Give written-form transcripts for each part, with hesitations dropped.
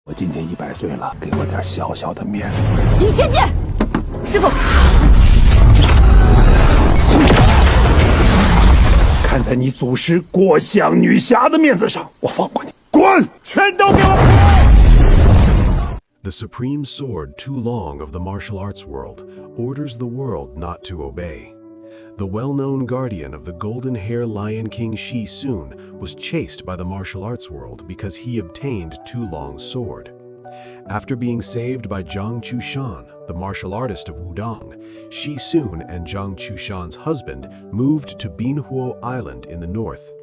我今天100岁了，给我点小小的面子。李天剑，师傅，看在你祖师过香女侠的面子上，我放过你。滚！全都给我滚！ The supreme sword too long of the martial arts world orders the world not to obey. The well-known guardian of the golden-haired Lion King Shi Sun was chased by the martial arts world because he obtained too long sword. After being saved by Zhang Chushan, the martial artist of Wudong, Shi Sun and Zhang Chushan's husband moved to Binhuo Island in the north.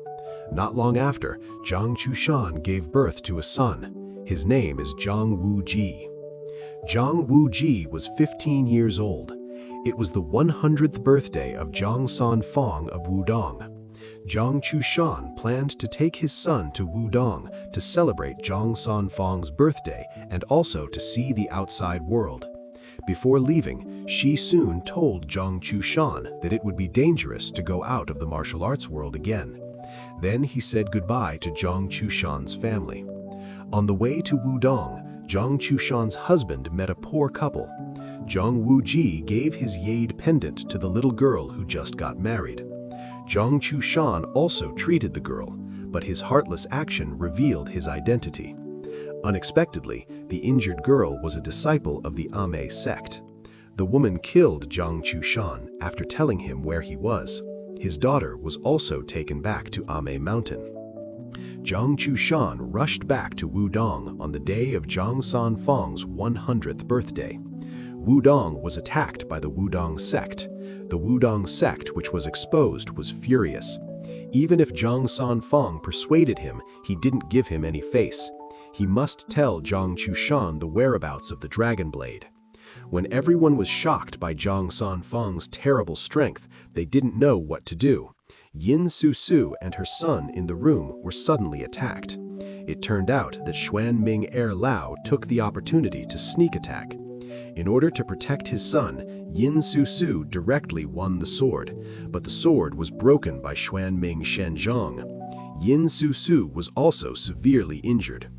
Not long after, Zhang Chushan gave birth to a son. His name is Zhang Wuji. Zhang Wuji was 15 years old. It was the 100th birthday of Zhang Sanfang of Wudong. Zhang Chushan planned to take his son to Wudong to celebrate Zhang Sanfang's birthday and also to see the outside world. Before leaving, Shi Sun told Zhang Chushan that it would be dangerous to go out of the martial arts world again. Then he said goodbye to Zhang Chushan's family. On the way to Wudong, Zhang Chushan's husband met a poor couple. Zhang Wuji gave his jade pendant to the little girl who just got married. Zhang Chushan also treated the girl, but his heartless action revealed his identity. Unexpectedly, the injured girl was a disciple of the Ame sect. The woman killed Zhang Chushan after telling him where he was. His daughter was also taken back to Ame Mountain. Zhang Chushan rushed back to Wudong on the day of Zhang Sanfang's 100th birthday. Wudong was attacked by the Wudong sect. The Wudong sect, which was exposed, was furious. Even if Zhang Sanfang persuaded him, he didn't give him any face. He must tell Zhang Chushan the whereabouts of the Dragon Blade. When everyone was shocked by Zhang Sanfang's terrible strength, they didn't know what to do. Yin Susu and her son in the room were suddenly attacked. It turned out that Xuan Ming Lao took the opportunity to sneak attack. In order to protect his son, Yin Susu directly won the sword, but the sword was broken by Xuan Ming Shenzhong. Yin Susu was also severely injured.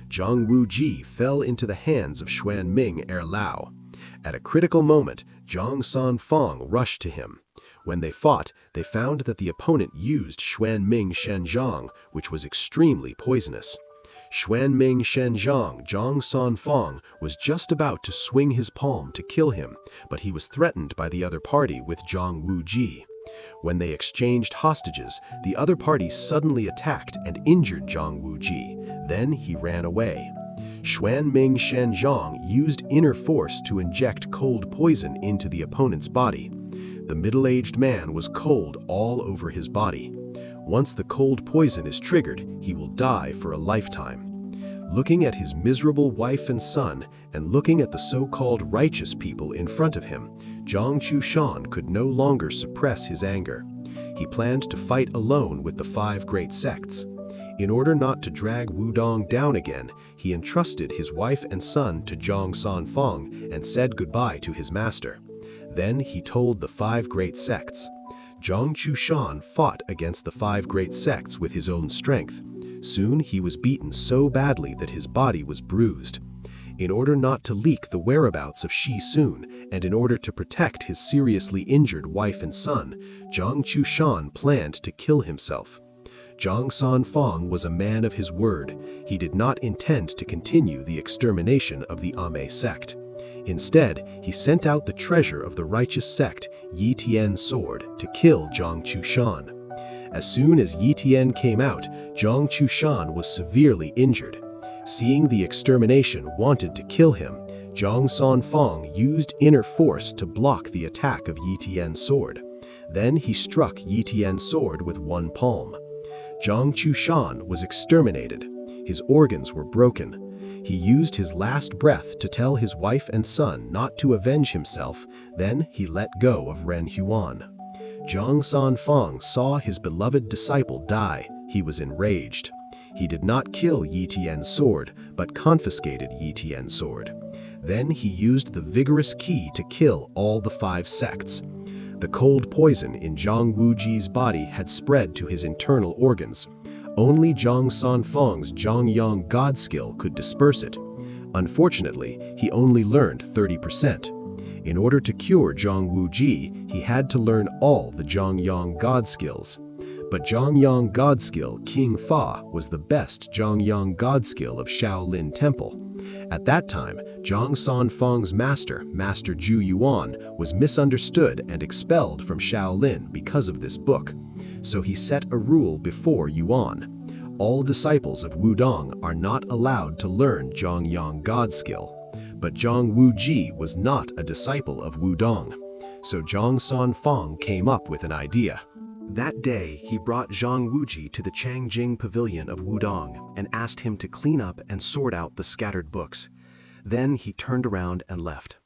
Zhang Wuji fell into the hands of Xuan Ming Lao. At a critical moment, Zhang Sanfang rushed to him. When they fought, they found that the opponent used Xuan Ming Shenzhong, which was extremely poisonous. Xuan Ming Shenzhong, Zhang Sanfang, was just about to swing his palm to kill him, but he was threatened by the other party with Zhang Wuji. When they exchanged hostages, the other party suddenly attacked and injured Zhang Wuji. Then he ran away. Xuan Ming Shenzhong used inner force to inject cold poison into the opponent's body. The middle-aged man was cold all over his body. Once the cold poison is triggered, he will die for a lifetime. Looking at his miserable wife and son, and looking at the so-called righteous people in front of him, Zhang Chushan could no longer suppress his anger. He planned to fight alone with the 5 great sects. In order not to drag Wudong down again, he entrusted his wife and son to Zhang Sanfang and said goodbye to his master. Then he told the 5 great sects. Zhang Chushan fought against the 5 great sects with his own strength. Soon he was beaten so badly that his body was bruised. In order not to leak the whereabouts of Shi Sun, and in order to protect his seriously injured wife and son, Zhang Chushan planned to kill himself. Zhang Sanfang was a man of his word. He did not intend to continue the extermination of the Ame sect. Instead, he sent out the treasure of the righteous sect, Yi Tian's sword, to kill Zhang Chushan. As soon as Yi Tian came out, Zhang Chushan was severely injured. Seeing the extermination wanted to kill him, Zhang Sanfang used inner force to block the attack of Yi Tian's sword. Then he struck Yi Tian's sword with one palm. Zhang Chushan was exterminated. His organs were broken. He used his last breath to tell his wife and son not to avenge himself. Then he let go of Ren Huan. Zhang Sanfang saw his beloved disciple die. He was enraged. He did not kill Yi Tian's sword, but confiscated Yi Tian's sword. Then he used the vigorous ki to kill all the 5 sects. The cold poison in Zhang Wuji's body had spread to his internal organs. Only Zhang Sanfeng's Zhangyang God skill could disperse it. Unfortunately, he only learned 30%. In order to cure Zhang Wuji, he had to learn all the Zhangyang God skills. But Zhangyang God skill King Fa was the best Zhangyang God skill of Shaolin Temple. At that time, Zhang Sanfeng's master, Master Zhu Yuan, was misunderstood and expelled from Shaolin because of this book. So he set a rule before Yuan. All disciples of Wudong are not allowed to learn Zhangyang God skill. But Zhang Wuji was not a disciple of Wudong. So Zhang Sanfeng came up with an idea. That day, he brought Zhang Wuji to the Changjing Pavilion of Wudong and asked him to clean up and sort out the scattered books. Then he turned around and left.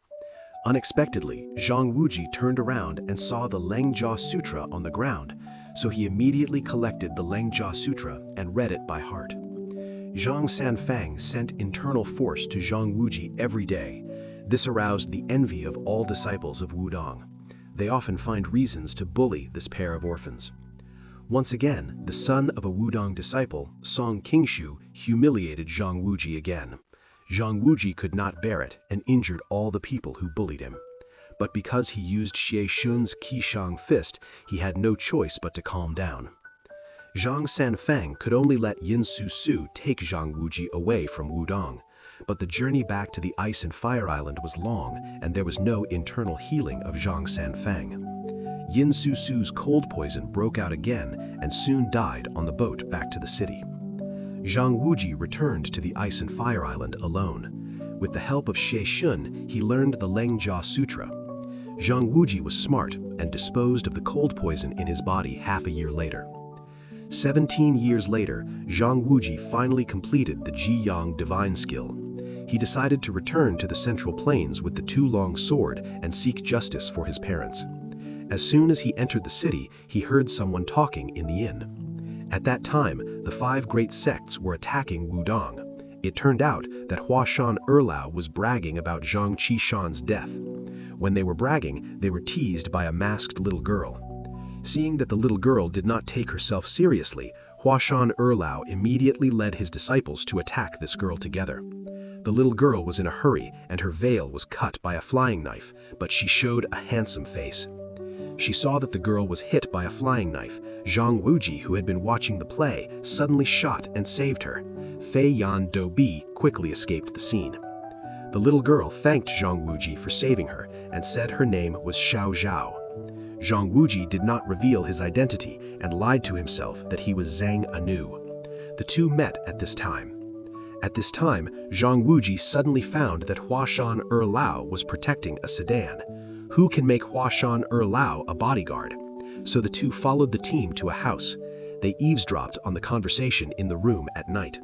Unexpectedly, Zhang Wuji turned around and saw the Lengjia Sutra on the ground, so he immediately collected the Lengjia Sutra and read it by heart. Zhang Sanfeng sent internal force to Zhang Wuji every day. This aroused the envy of all disciples of Wudong. They often find reasons to bully this pair of orphans. Once again, the son of a Wudong disciple, Song Qingshu, humiliated Zhang Wuji again. Zhang Wuji could not bear it and injured all the people who bullied him. But because he used Xie Shun's Qishang fist, he had no choice but to calm down. Zhang Sanfeng could only let Yin Su take Zhang Wuji away from Wudong. But the journey back to the Ice and Fire Island was long, and there was no internal healing of Zhang Sanfeng. Yin Su's cold poison broke out again and soon died on the boat back to the city. Zhang Wuji returned to the Ice and Fire Island alone. With the help of Xie Shun, he learned the Lengjia Sutra. Zhang Wuji was smart and disposed of the cold poison in his body half a year later. 17 years later, Zhang Wuji finally completed the Jiyang divine skill. He decided to return to the Central Plains with the two-long sword and seek justice for his parents. As soon as he entered the city, he heard someone talking in the inn. At that time, the 5 great sects were attacking Wudong. It turned out that Huashan Erlao was bragging about Zhang Qishan's death. When they were bragging, they were teased by a masked little girl. Seeing that the little girl did not take herself seriously, Huashan Erlao immediately led his disciples to attack this girl together. The little girl was in a hurry, and her veil was cut by a flying knife, but she showed a handsome face. She saw that the girl was hit by a flying knife. Zhang Wuji, who had been watching the play, suddenly shot and saved her. Fei Yan Dobi quickly escaped the scene. The little girl thanked Zhang Wuji for saving her and said her name was Xiao Zhao. Zhang Wuji did not reveal his identity and lied to himself that he was Zhang Anu. The two met at this time. At this time, Zhang Wuji suddenly found that Huashan Erlao was protecting a sedan. Who can make Huashan Erlao a bodyguard? So the two followed the team to a house. They eavesdropped on the conversation in the room at night.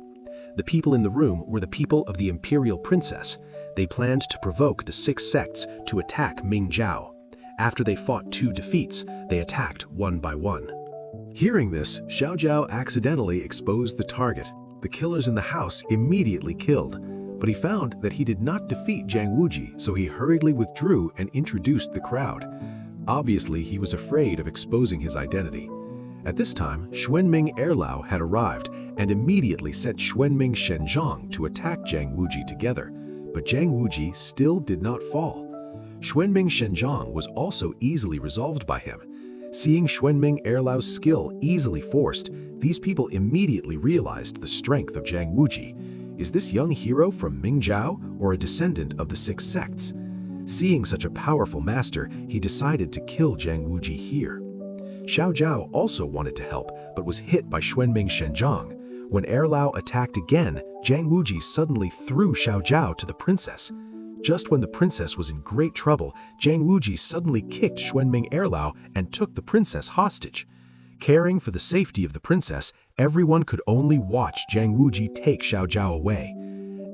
The people in the room were the people of the imperial princess. They planned to provoke the 6 sects to attack Ming Zhao. After they fought 2 defeats, they attacked one by one. Hearing this, Xiao Zhao accidentally exposed the target. The killers in the house immediately killed, but he found that he did not defeat Zhang Wuji, so he hurriedly withdrew and introduced the crowd. Obviously, he was afraid of exposing his identity. At this time, Xuanming Erlao had arrived and immediately sent Xuanming Shenzhong to attack Zhang Wuji together, but Zhang Wuji still did not fall. Xuanming Shenzhong was also easily resolved by him. Seeing Xuanming Erlao's skill easily forced, these people immediately realized the strength of Zhang Wuji. Is this young hero from Ming Zhao or a descendant of the 6 sects? Seeing such a powerful master, he decided to kill Zhang Wuji here. Xiao Zhao also wanted to help, but was hit by Xuanming Shenzhong. When Erlao attacked again, Zhang Wuji suddenly threw Xiao Zhao to the princess. Just when the princess was in great trouble, Zhang Wuji suddenly kicked Xuanming Erlao and took the princess hostage. Caring for the safety of the princess, everyone could only watch Zhang Wuji take Xiao Zhao away.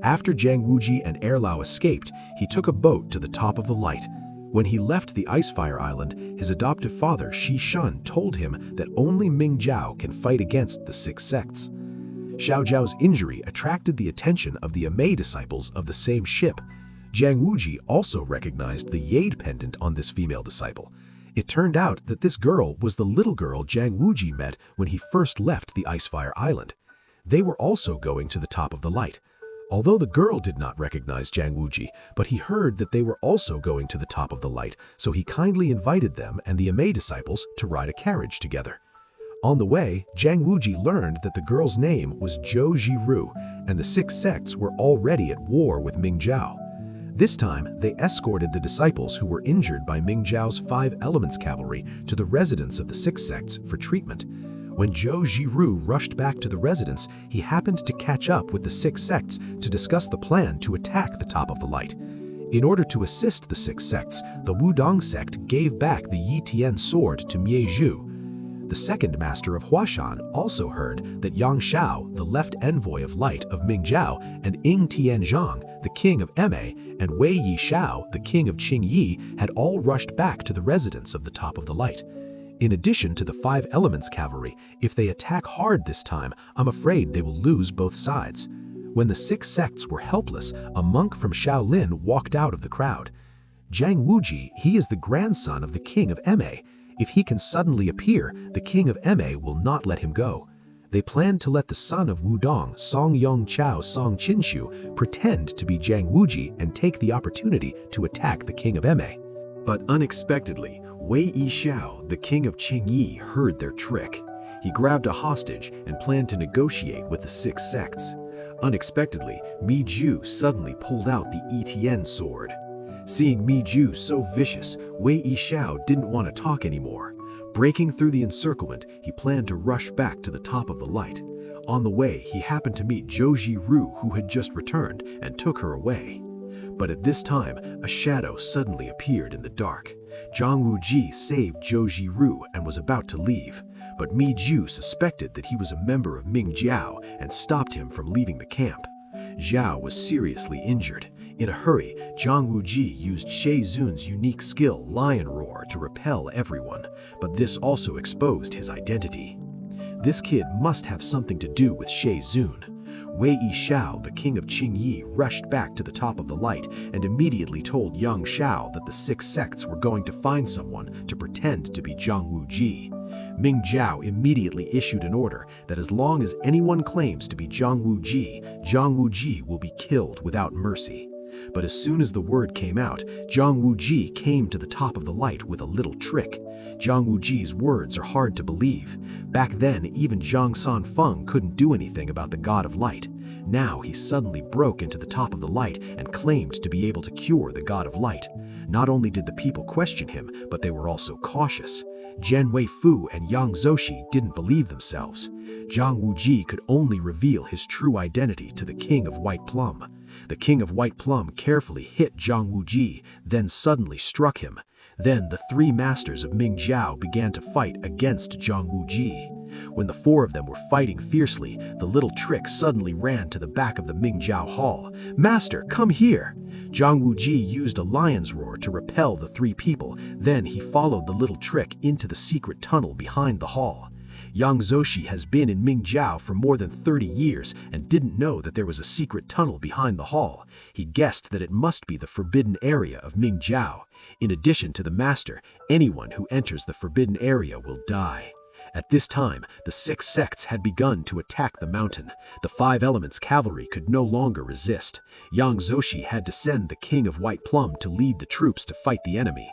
After Zhang Wuji and Erlao escaped, he took a boat to the top of the light. When he left the Icefire Island, his adoptive father Xie Shun told him that only Ming Zhao can fight against the 6 sects. Xiao Zhao's injury attracted the attention of the Amei disciples of the same ship. Zhang Wuji also recognized the Yade pendant on this female disciple. It turned out that this girl was the little girl Zhang Wuji met when he first left the Icefire Island. They were also going to the top of the light. Although the girl did not recognize Zhang Wuji, but he heard that they were also going to the top of the light, so he kindly invited them and the Amei disciples to ride a carriage together. On the way, Zhang Wuji learned that the girl's name was Zhou Jiru, and the 6 sects were already at war with Ming Zhao. This time, they escorted the disciples who were injured by Ming Zhao's 5 Elements cavalry to the residence of the 6 sects for treatment. When Zhou Jiru rushed back to the residence, he happened to catch up with the 6 sects to discuss the plan to attack the top of the light. In order to assist the 6 sects, the Wudong sect gave back the Yi Tian sword to Mie Zhu. The second master of Huashan also heard that Yang Shao, the left envoy of light of Ming Zhao, and Ying Tianzhang, the king of Emei, and Wei Yi Shao, the king of Qingyi, had all rushed back to the residence of the top of the light. In addition to the 5 Elements cavalry, if they attack hard this time, I'm afraid they will lose both sides. When the 6 sects were helpless, a monk from Shaolin walked out of the crowd. Zhang Wuji, he is the grandson of the king of Emei. If he can suddenly appear, the king of Emei will not let him go. They planned to let the son of Wudong, Song Yong Chao Song Qinshu, pretend to be Zhang Wuji and take the opportunity to attack the king of Emei. But unexpectedly, Wei Yi Shao, the king of Qingyi, heard their trick. He grabbed a hostage and planned to negotiate with the 6 sects. Unexpectedly, Mi Zhu suddenly pulled out the Yi Tian sword. Seeing Mi Zhu so vicious, Wei Yi Shao didn't want to talk anymore. Breaking through the encirclement, he planned to rush back to the top of the light. On the way, he happened to meet Zhou Jiru, who had just returned, and took her away. But at this time, a shadow suddenly appeared in the dark. Zhang Wuji saved Zhou Jiru and was about to leave, but Mi Zhu suspected that he was a member of Ming Zhao and stopped him from leaving the camp. Zhao was seriously injured. In a hurry, Zhang Wuji used Shay Zun's unique skill, Lion Roar, to repel everyone, but this also exposed his identity. This kid must have something to do with Shay Zun. Wei Yi Shao, the king of Qingyi, rushed back to the top of the light and immediately told Yang Shao that the 6 sects were going to find someone to pretend to be Zhang Wuji. Ming Zhao immediately issued an order that as long as anyone claims to be Zhang Wuji will be killed without mercy. But as soon as the word came out, Zhang Wuji came to the top of the light with a little trick. Zhang Wuji's words are hard to believe. Back then, even Zhang Sanfeng couldn't do anything about the god of light. Now he suddenly broke into the top of the light and claimed to be able to cure the god of light. Not only did the people question him, but they were also cautious. Zhen Weifu and Yang Zoshi didn't believe themselves. Zhang Wuji could only reveal his true identity to the king of White Plum. The king of White Plum carefully hit Zhang Wuji, then suddenly struck him. Then the 3 masters of Ming Zhao began to fight against Zhang Wuji. When the 4 of them were fighting fiercely, the little trick suddenly ran to the back of the Ming Zhao hall. "Master, come here!" Zhang Wuji used a lion's roar to repel the 3 people. Then he followed the little trick into the secret tunnel behind the hall. Yang Zoshi has been in Ming Zhao for more than 30 years and didn't know that there was a secret tunnel behind the hall. He guessed that it must be the forbidden area of Ming Zhao. In addition to the master, anyone who enters the forbidden area will die. At this time, the 6 sects had begun to attack the mountain. The 5 Elements cavalry could no longer resist. Yang Zoshi had to send the king of White Plum to lead the troops to fight the enemy.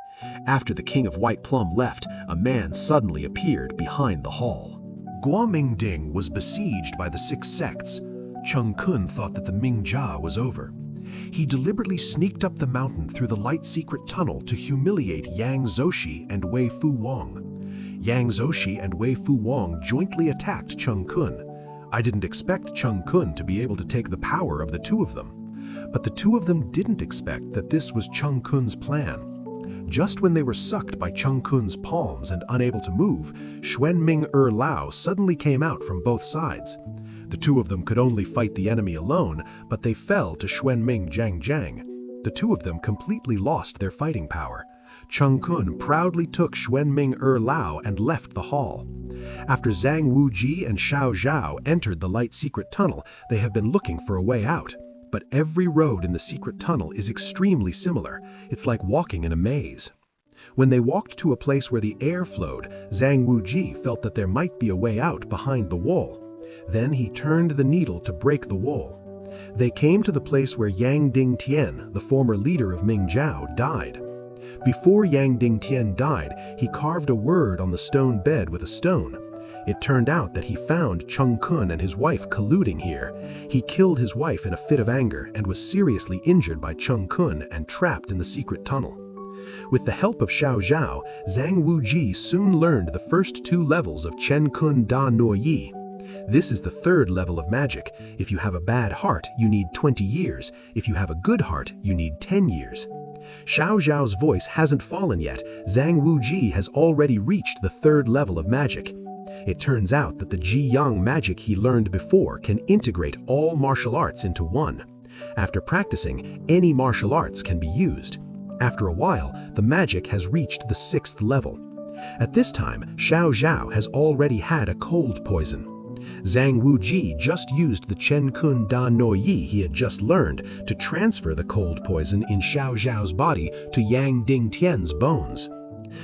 After the king of White Plum left, a man suddenly appeared behind the hall. Guomingding was besieged by the 6 sects. Cheng Kun thought that the Ming Jia was over. He deliberately sneaked up the mountain through the light secret tunnel to humiliate Yang Zoshi and Wei Fu Wang. Yang Zoshi and Wei Fu Wang jointly attacked Cheng Kun. I didn't expect Cheng Kun to be able to take the power of the 2 of them. But the 2 of them didn't expect that this was Cheng Kun's plan. Just when they were sucked by Cheng Kun's palms and unable to move, Xuanming Lao suddenly came out from both sides. The 2 of them could only fight the enemy alone, but they fell to Xuanming Jiang. The 2 of them completely lost their fighting power. Cheng Kun proudly took Xuanming Lao and left the hall. After Zhang Wuji and Xiao Zhao entered the light secret tunnel, they have been looking for a way out. But every road in the secret tunnel is extremely similar. It's like walking in a maze. When they walked to a place where the air flowed, Zhang Wuji felt that there might be a way out behind the wall. Then he turned the needle to break the wall. They came to the place where Yang Dingtian, the former leader of Ming Zhao, died. Before Yang Dingtian died, he carved a word on the stone bed with a stone. It turned out that he found Cheng Kun and his wife colluding here. He killed his wife in a fit of anger and was seriously injured by Cheng Kun and trapped in the secret tunnel. With the help of Xiao Zhao, Zhang Wuji soon learned the first 2 levels of Chen Kun Da No Yi. This is the 3rd level of magic. If you have a bad heart, you need 20 years. If you have a good heart, you need 10 years. Xiao Zhao's voice hasn't fallen yet. Zhang Wuji has already reached the 3rd level of magic. It turns out that the Ji-Yang magic he learned before can integrate all martial arts into one. After practicing, any martial arts can be used. After a while, the magic has reached the 6th level. At this time, Xiao Zhao has already had a cold poison. Zhang Wuji just used the Chen Kun Da No Yi he had just learned to transfer the cold poison in Xiao Zhao's body to Yang Dingtian's bones.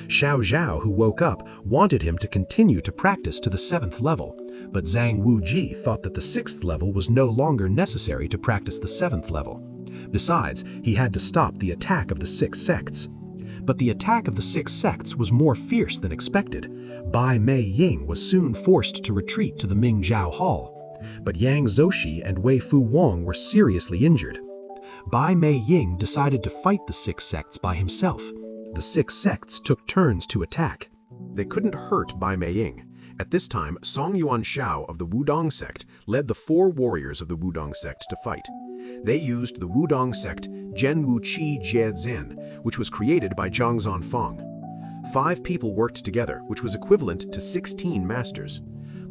Xiao Zhao, who woke up, wanted him to continue to practice to the 7th level, but Zhang Wuji thought that the 6th level was no longer necessary to practice the 7th level. Besides, he had to stop the attack of the 6 sects. But the attack of the 6 sects was more fierce than expected. Bai Mei Ying was soon forced to retreat to the Ming Zhao Hall. But Yang Zoshi and Wei Fu Wang were seriously injured. Bai Mei Ying decided to fight the 6 sects by himself. The 6 sects took turns to attack. They couldn't hurt Bai Mei Ying. At this time, Song Yuan Shao of the Wudong sect led the 4 warriors of the Wudong sect to fight. They used the Wudong sect Zhen Wuqi Jie Zhen, which was created by Zhang Zanfang. 5 people worked together, which was equivalent to 16 masters.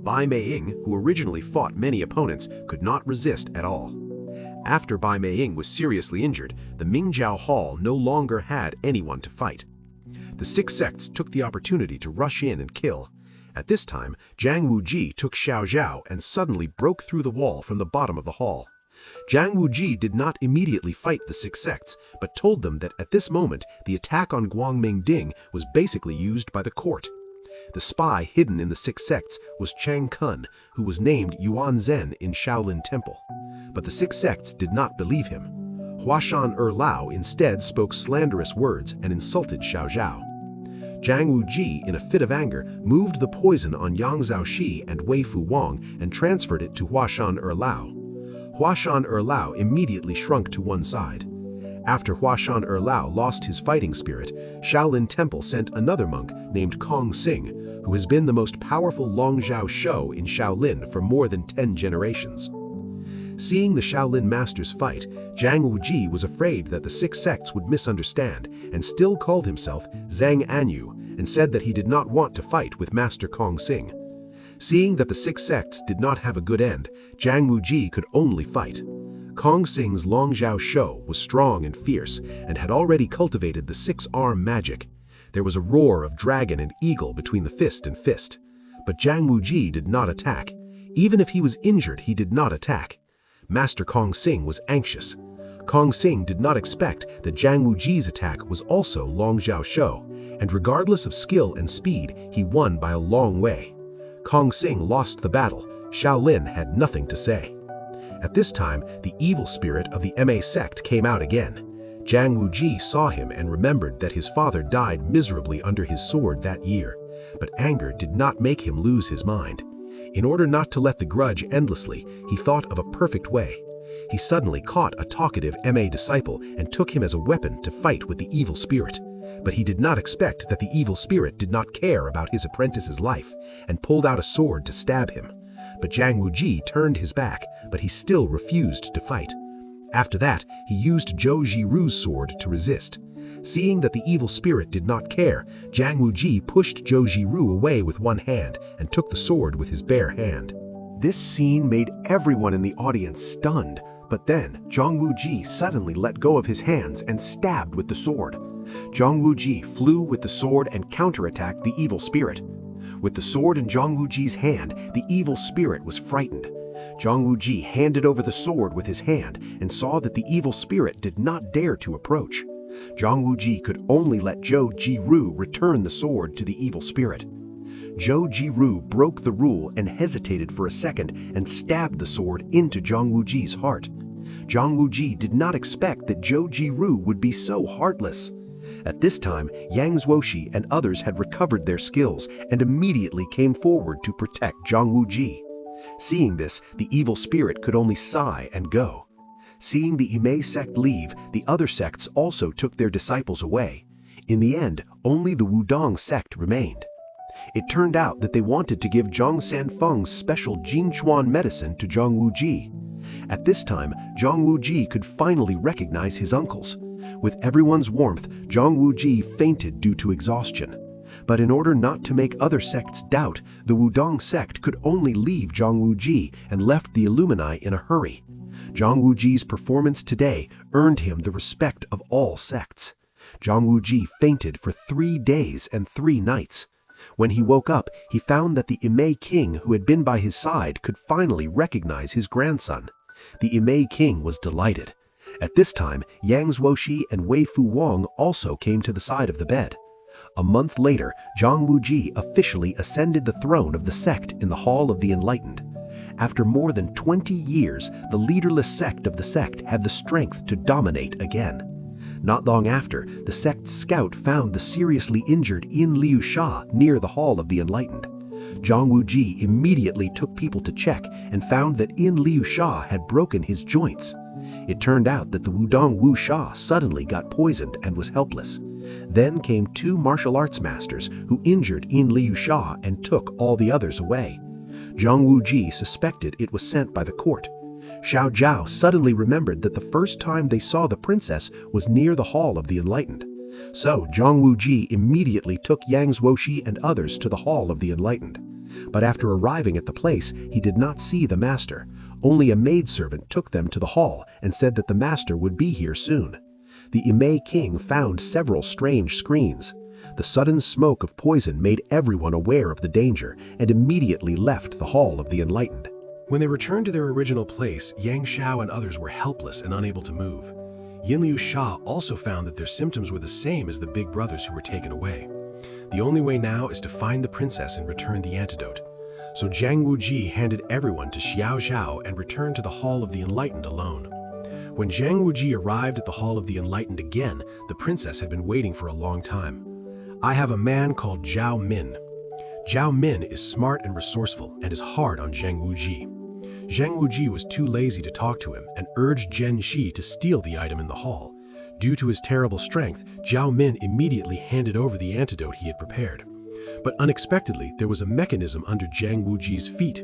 Bai Mei Ying, who originally fought many opponents, could not resist at all. After Bai Mei Ying was seriously injured, the Ming Zhao Hall no longer had anyone to fight. The 6 sects took the opportunity to rush in and kill. At this time, Zhang Wuji took Xiao Zhao and suddenly broke through the wall from the bottom of the hall. Zhang Wuji did not immediately fight the 6 sects, but told them that at this moment, the attack on Guangming Ding was basically used by the court. The spy hidden in the 6 sects was Cheng Kun, who was named Yuan Zhen in Shaolin Temple. But the 6 sects did not believe him. Huashan Lao instead spoke slanderous words and insulted Xiao Zhao. Zhang Wuji, in a fit of anger, moved the poison on Yang Zhaoxi and Wei Fu Wang and transferred it to Huashan Lao. Huashan Lao immediately shrunk to one side. After Huashan Lao lost his fighting spirit, Shaolin Temple sent another monk named Kong Xing, who has been the most powerful Longzhao Shou in Shaolin for more than 10 generations. Seeing the Shaolin masters fight, Zhang Wuji was afraid that the 6 sects would misunderstand and still called himself Zhang Anyu and said that he did not want to fight with Master Kong Xing. Seeing that the 6 sects did not have a good end, Zhang Wuji could only fight. Kong Xing's Longzhao Shou was strong and fierce and had already cultivated the 6-arm magic. There was a roar of dragon and eagle between the fist and fist. But Zhang Wuji did not attack. Even if he was injured, he did not attack. Master Kong Xing was anxious. Kong Xing did not expect that Zhang Wuji's attack was also Longzhao Shou, and regardless of skill and speed, he won by a long way. Kong Xing lost the battle. Shaolin had nothing to say. At this time, the evil spirit of the Ma sect came out again. Zhang Wuji saw him and remembered that his father died miserably under his sword that year, but anger did not make him lose his mind. In order not to let the grudge endlessly, he thought of a perfect way. He suddenly caught a talkative Ma disciple and took him as a weapon to fight with the evil spirit. But he did not expect that the evil spirit did not care about his apprentice's life and pulled out a sword to stab him. But Zhang Wuji turned his back, but he still refused to fight. After that, he used Zhou Jiru's sword to resist. Seeing that the evil spirit did not care, Zhang Wuji pushed Zhou Jiru away with one hand and took the sword with his bare hand. This scene made everyone in the audience stunned, but then Zhang Wuji suddenly let go of his hands and stabbed with the sword. Zhang Wuji flew with the sword and counterattacked the evil spirit. With the sword in Zhang Wuji's hand, the evil spirit was frightened. Zhang Wuji handed over the sword with his hand and saw that the evil spirit did not dare to approach. Zhang Wuji could only let Zhou Jiru return the sword to the evil spirit. Zhou Jiru broke the rule and hesitated for a second and stabbed the sword into Zhang Wuji's heart. Zhang Wuji did not expect that Zhou Jiru would be so heartless. At this time, Yang Zuoshi and others had recovered their skills and immediately came forward to protect Zhang Wuji. Seeing this, the evil spirit could only sigh and go. Seeing the Imei sect leave, the other sects also took their disciples away. In the end, only the Wudong sect remained. It turned out that they wanted to give Zhang Sanfeng's special Jinchuan medicine to Zhang Wuji. At this time, Zhang Wuji could finally recognize his uncles. With everyone's warmth, Zhang Wuji fainted due to exhaustion. But in order not to make other sects doubt, the Wudong sect could only leave Zhang Wuji and left the Illumini in a hurry. Zhang Wuji's performance today earned him the respect of all sects. Zhang Wuji fainted for 3 days and 3 nights. When he woke up, he found that the Imei king who had been by his side could finally recognize his grandson. The Imei king was delighted. At this time, Yang Zuoshi and Wei Fu Wang also came to the side of the bed. A month later, Zhang Wuji officially ascended the throne of the sect in the Hall of the Enlightened. After more than 20 years, the leaderless sect of the sect had the strength to dominate again. Not long after, the sect's scout found the seriously injured Yin Liu Sha near the Hall of the Enlightened. Zhang Wuji immediately took people to check and found that Yin Liu Sha had broken his joints. It turned out that the Wudong Wu Sha suddenly got poisoned and was helpless. Then came 2 martial arts masters who injured Yin Liu Sha and took all the others away. Zhang Wuji suspected it was sent by the court. Xiao Zhao suddenly remembered that the first time they saw the princess was near the Hall of the Enlightened. So Zhang Wuji immediately took Yang Zuoshi and others to the Hall of the Enlightened. But after arriving at the place, he did not see the master. Only a maidservant took them to the hall and said that the master would be here soon. The Imei king found several strange screens. The sudden smoke of poison made everyone aware of the danger and immediately left the Hall of the Enlightened. When they returned to their original place, Yang Xiao and others were helpless and unable to move. Yin Liu Sha also found that their symptoms were the same as the big brothers who were taken away. The only way now is to find the princess and return the antidote. So Zhang Wuji handed everyone to Xiao Zhao and returned to the Hall of the Enlightened alone. When Zhang Wuji arrived at the Hall of the Enlightened again, the princess had been waiting for a long time. "I have a man called Zhao Min. Zhao Min is smart and resourceful and is hard on Zhang Wuji." Zhang Wuji was too lazy to talk to him and urged Zhen Shi to steal the item in the hall. Due to his terrible strength, Zhao Min immediately handed over the antidote he had prepared. But unexpectedly, there was a mechanism under Zhang Wuji's feet.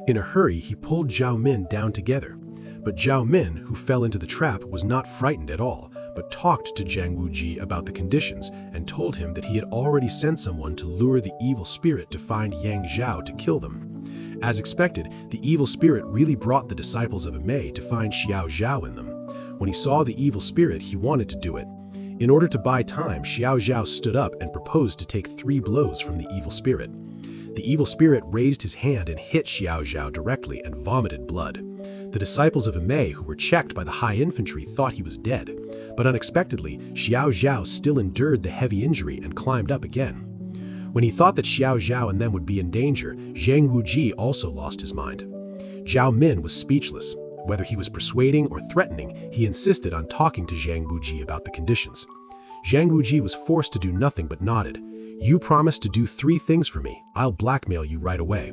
In a hurry, he pulled Zhao Min down together. But Zhao Min, who fell into the trap, was not frightened at all, but talked to Zhang Wuji about the conditions and told him that he had already sent someone to lure the evil spirit to find Yang Zhao to kill them. As expected, the evil spirit really brought the disciples of Imei to find Xiao Zhao in them. When he saw the evil spirit, he wanted to do it. In order to buy time, Xiao Zhao stood up and proposed to take 3 blows from the evil spirit. The evil spirit raised his hand and hit Xiao Zhao directly and vomited blood. The disciples of Imei, who were checked by the high infantry, thought he was dead. But unexpectedly, Xiao Zhao still endured the heavy injury and climbed up again. When he thought that Xiao Zhao and them would be in danger, Zhang Wuji also lost his mind. Zhao Min was speechless. Whether he was persuading or threatening, he insisted on talking to Zhang Wuji about the conditions. Zhang Wuji was forced to do nothing but nodded. "You promised to do 3 things for me. I'll blackmail you right away."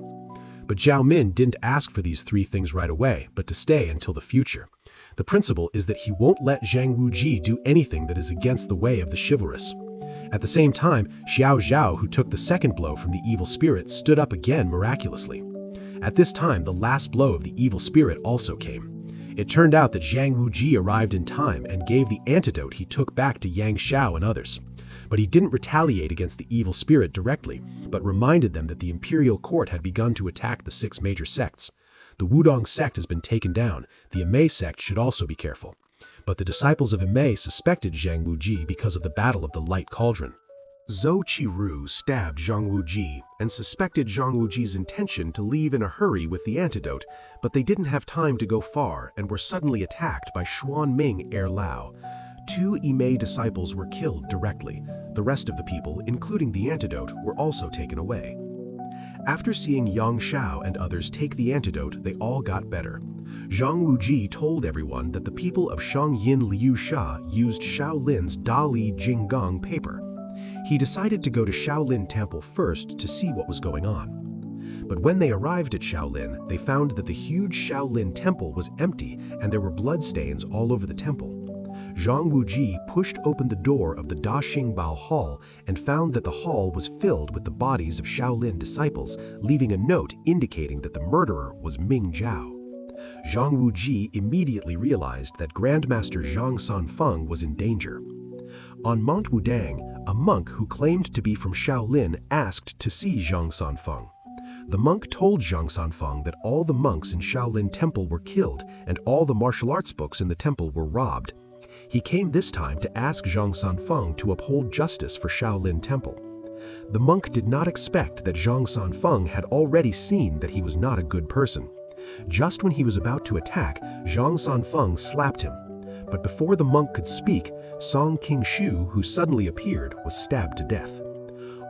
But Zhao Min didn't ask for these 3 things right away, but to stay until the future. The principle is that he won't let Zhang Wuji do anything that is against the way of the chivalrous. At the same time, Xiao Zhao, who took the second blow from the evil spirit, stood up again miraculously. At this time, the last blow of the evil spirit also came. It turned out that Zhang Wuji arrived in time and gave the antidote he took back to Yang Xiao and others. But he didn't retaliate against the evil spirit directly, but reminded them that the imperial court had begun to attack the 6 major sects. The Wudong sect has been taken down. The Imei sect should also be careful. But the disciples of Imei suspected Zhang Wuji because of the Battle of the Light Cauldron. Zhou Qiru stabbed Zhang Wuji and suspected Zhang Wuji's intention to leave in a hurry with the antidote, but they didn't have time to go far and were suddenly attacked by Xuan Ming Erlao. 2 Imei disciples were killed directly. The rest of the people, including the antidote, were also taken away. After seeing Yang Shao and others take the antidote, they all got better. Zhang Wuji told everyone that the people of Shangyin Liu Sha used Shaolin's Dali Jinggang paper. He decided to go to Shaolin Temple first to see what was going on. But when they arrived at Shaolin, they found that the huge Shaolin Temple was empty and there were bloodstains all over the temple. Zhang Wuji pushed open the door of the Da Xingbao Hall and found that the hall was filled with the bodies of Shaolin disciples, leaving a note indicating that the murderer was Ming Zhao. Zhang Wuji immediately realized that Grandmaster Zhang Sanfeng was in danger. On Mount Wudang, a monk who claimed to be from Shaolin asked to see Zhang Sanfeng. The monk told Zhang Sanfeng that all the monks in Shaolin Temple were killed and all the martial arts books in the temple were robbed. He came this time to ask Zhang Sanfeng to uphold justice for Shaolin Temple. The monk did not expect that Zhang Sanfeng had already seen that he was not a good person. Just when he was about to attack, Zhang Sanfeng slapped him. But before the monk could speak, Song Qingshu, who suddenly appeared, was stabbed to death.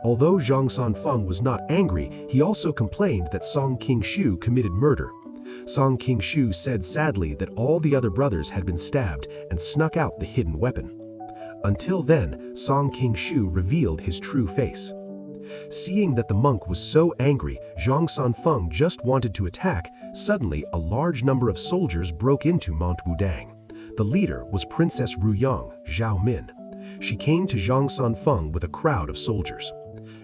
Although Zhang Sanfeng was not angry, he also complained that Song Qingshu committed murder. Song Qingshu said sadly that all the other brothers had been stabbed and snuck out the hidden weapon. Until then, Song Qingshu revealed his true face. Seeing that the monk was so angry, Zhang Sanfeng just wanted to attack. Suddenly, a large number of soldiers broke into Mount Wudang. The leader was Princess Ruyang, Zhao Min. She came to Zhang Sanfeng with a crowd of soldiers.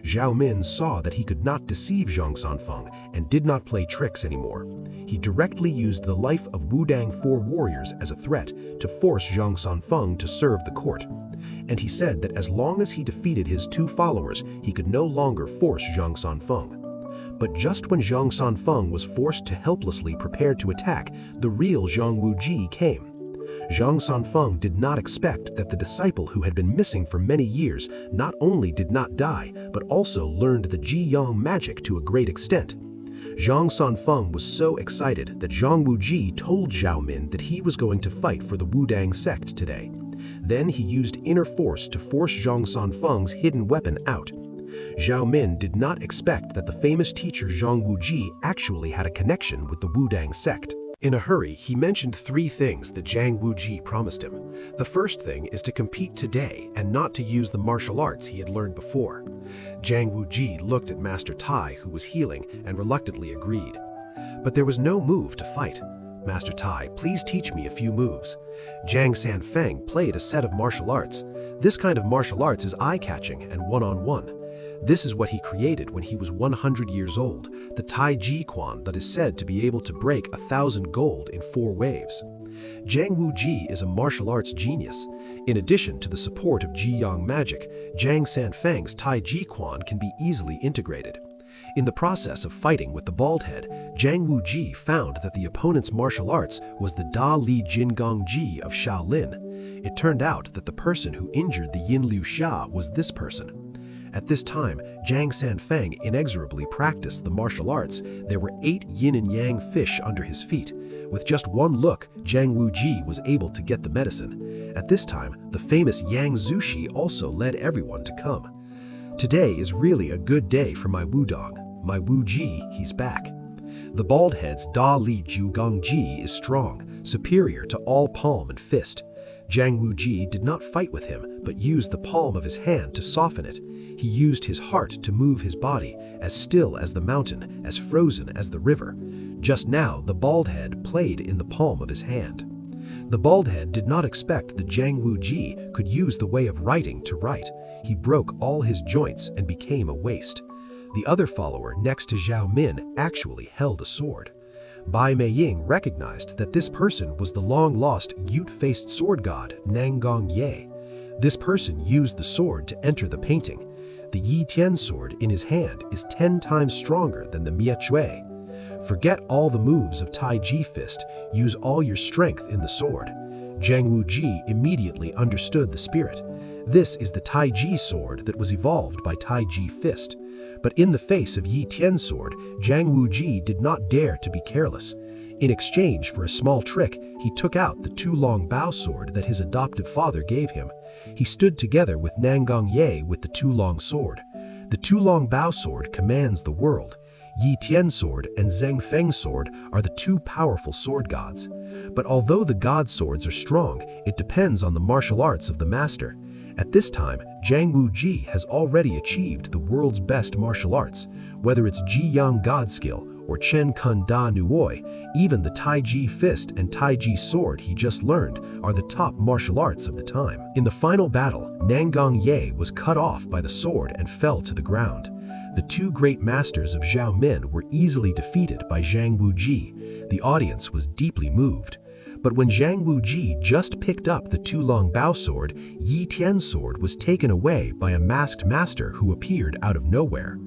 Zhao Min saw that he could not deceive Zhang Sanfeng and did not play tricks anymore. He directly used the life of Wudang 4 warriors as a threat to force Zhang Sanfeng to serve the court. And he said that as long as he defeated his 2 followers, he could no longer force Zhang Sanfeng. But just when Zhang Sanfeng was forced to helplessly prepare to attack, the real Zhang Wuji came. Zhang Sanfeng did not expect that the disciple who had been missing for many years not only did not die, but also learned the Jiyang magic to a great extent. Zhang Sanfeng was so excited that Zhang Wuji told Zhao Min that he was going to fight for the Wudang sect today. Then he used inner force to force Zhang Sanfeng's hidden weapon out. Zhao Min did not expect that the famous teacher Zhang Wuji actually had a connection with the Wudang sect. In a hurry, he mentioned 3 things that Zhang Wuji promised him. The first thing is to compete today and not to use the martial arts he had learned before. Zhang Wuji looked at Master Tai, who was healing, and reluctantly agreed. But there was no move to fight. Master Tai, please teach me a few moves. Zhang Sanfeng played a set of martial arts. This kind of martial arts is eye-catching and one-on-one. This is what he created when he was 100 years old, the Tai Ji Quan that is said to be able to break 1,000 gold in 4 waves. Zhang Wuji is a martial arts genius. In addition to the support of Jiyang magic, Zhang Sanfeng's Tai Ji Quan can be easily integrated. In the process of fighting with the bald head, Zhang Wuji found that the opponent's martial arts was the Da Li Jinggang Ji of Shaolin. It turned out that the person who injured the Yin Liu Sha was this person. At this time, Zhang Sanfeng inexorably practiced the martial arts. There were 8 yin and yang fish under his feet. With just one look, Zhang Wuji was able to get the medicine. At this time, the famous Yang Zushi also led everyone to come. Today is really a good day for my Wudong. My Wuji, he's back. The bald head's Da Li Jugang Ji is strong, superior to all palm and fist. Zhang Wuji did not fight with him, but used the palm of his hand to soften it. He used his heart to move his body, as still as the mountain, as frozen as the river. Just now, the bald head played in the palm of his hand. The bald head did not expect that Zhang Wuji could use the way of writing to write. He broke all his joints and became a waste. The other follower next to Zhao Min actually held a sword. Bai Meiying recognized that this person was the long-lost Ute-faced sword god Nanggong Ye. This person used the sword to enter the painting. The Yi Tian sword in his hand is 10 times stronger than the Mia Chui. Forget all the moves of Tai Ji Fist, use all your strength in the sword. Zhang Wuji immediately understood the spirit. This is the Tai Ji sword that was evolved by Tai Ji Fist. But in the face of Yi Tian's sword, Zhang Wuji did not dare to be careless. In exchange for a small trick, he took out the two-long bao sword that his adoptive father gave him. He stood together with Nangang Ye with the two-long sword. The two-long bao sword commands the world. Yi Tian sword and Zheng Feng sword are the two powerful sword gods. But although the god swords are strong, it depends on the martial arts of the master. At this time, Zhang Wuji has already achieved the world's best martial arts. Whether it's Ji Yang God skill or Chen Kun Da Nuoi, even the Tai Ji fist and Tai Ji sword he just learned are the top martial arts of the time. In the final battle, Nangang Ye was cut off by the sword and fell to the ground. The two great masters of Zhao Min were easily defeated by Zhang Wuji. The audience was deeply moved. But when Zhang Wuji just picked up the two-long bao sword, Yi Tian's sword was taken away by a masked master who appeared out of nowhere.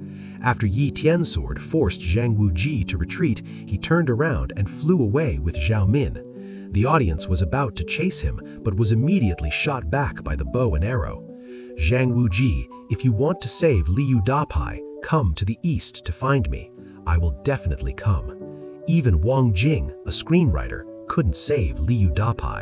After Yi Tian's sword forced Zhang Wuji to retreat, he turned around and flew away with Zhao Min. The audience was about to chase him, but was immediately shot back by the bow and arrow. Zhang Wuji, if you want to save Liu Dapai, come to the east to find me. I will definitely come. Even Wang Jing, a screenwriter, couldn't save Liu Dapai.